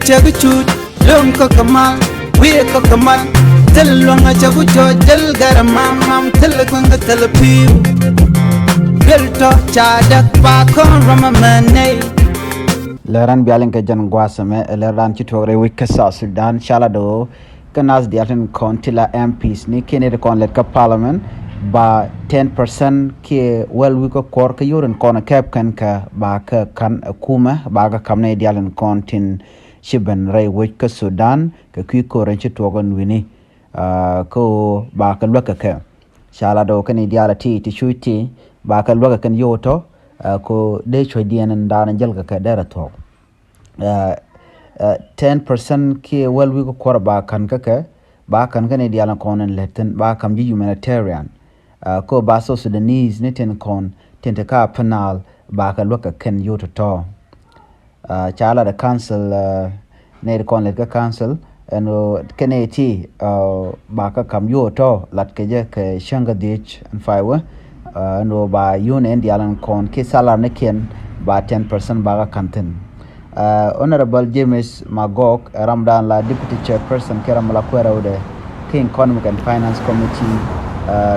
chaguchu lum ko kamal we ko kamal telonga chagu jojal garamam telkwanga telpi belto chadak pa kon ramamane Läärän bialinka jan guasame Läärän chitore wikka South Sudan shalado kanas diatin kontila MPs ni kene de kon let ka parliament ba 10% ke wel wiko kor ka yuren kon kep kan ka ba ka kan kuma ba ga kamne dialin kontin shiben ray wikka Sudan ka kwiko ran chitogon wini ko ba ka lwaka ka shalado kan dialati ti shuti ba ka lwaka kan yoto ko de chodian dan jalga ka dara to 10% ke wel wi ko korba kan kaka ba kan ne dialan konen letten ba kam ji humanitarian ko ba so Sudanese ne ten kon tente ka penal ba ka loka kan yoto to chala the council ne kon le ka council and keneti ba ka kam yoto lat ke je ke shanga dich and five no ba union dialan kon ke sala ne ken ba 10% ba ka kanten Honorable James Magog Ramdan la Deputy Chairperson Kera Malakwera ude King Economic and Finance Committee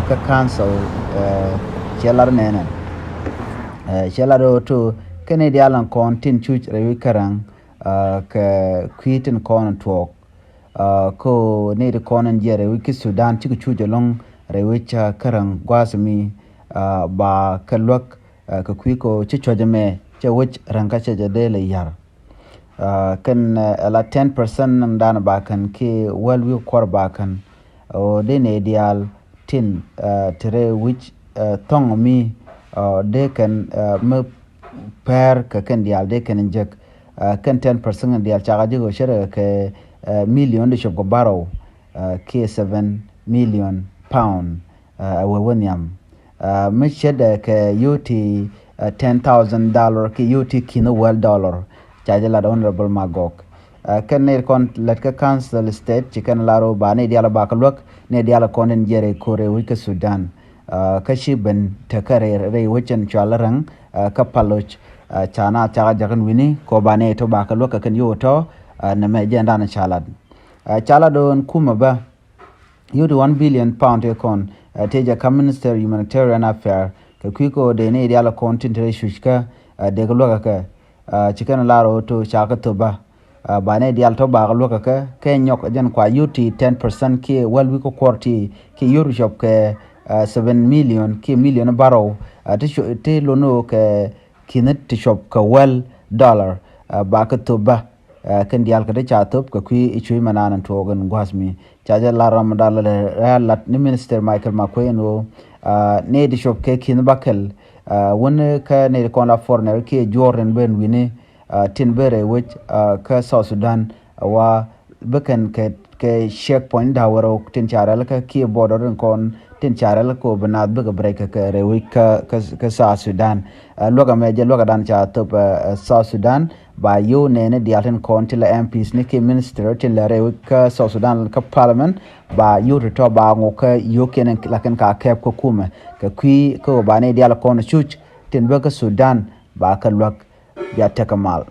ka council chelar nene chelaro to Kennedy Alan kon tin chuch rewi karang ka kwitin kon talk ko ne de kon jere wiki Sudan chiku chuje long rewi cha karang gwasmi ba kalwak ka kwiko chichojeme che wich ranka che jadele yar kan la 10% ndana bakan ke walwi kor bakan o de ne dial tin tere which tong mi de kan me per ka kan dial de kan injek kan 10% dial chaga jigo shere ke million de shop go baro ke 7 million pound we wonyam me shede ke yuti $10,000 ke yuti kino well dollar charge la Honorable Magog kan ne kon let ka council state chicken laro ba ne diala ba kalwak ne diala konen jere kore wika Sudan ka shiben takare re wicen chalarang ka paloch chana chaga jagan wini ko ba ne to ba kalwak kan yoto na me jenda na chalad chaladon kuma ba yudu 1 billion pound ekon teja ka minister humanitarian affair ka kwiko de ne diala kontin tre shushka de kalwak ka chicken laro to chaka to ba ne dial to ba loka ka nyok jan kwa yuti 10% ke well we ko korti ke euro shop ke 7 million ke million baro te lono ke kinet to shop ka well dollar ba ka to ba kan dial ka de cha top ka kwi ichui mananan to gan gwasmi chaja la ramadan la lat ni minister Michael Makweno ne di shop ke kin bakel wona ka ne ko la foreigner ke jordan ben wini tin bere which ka South Sudan wa bekan ke checkpoint da waro tin charal ka ki border kon tin charal ko banad be break ka rewi ka South Sudan loga meje loga dan cha top South Sudan ba yo ne diaten kon til MPs ne ke minister tin la rewi ka South Sudan ka parliament ba yo to ba ngo ka yo ken lakan ka kep ko kuma ka kwi ko ba ne dial kon chuch tin be ka Sudan ba ka lok ya takamal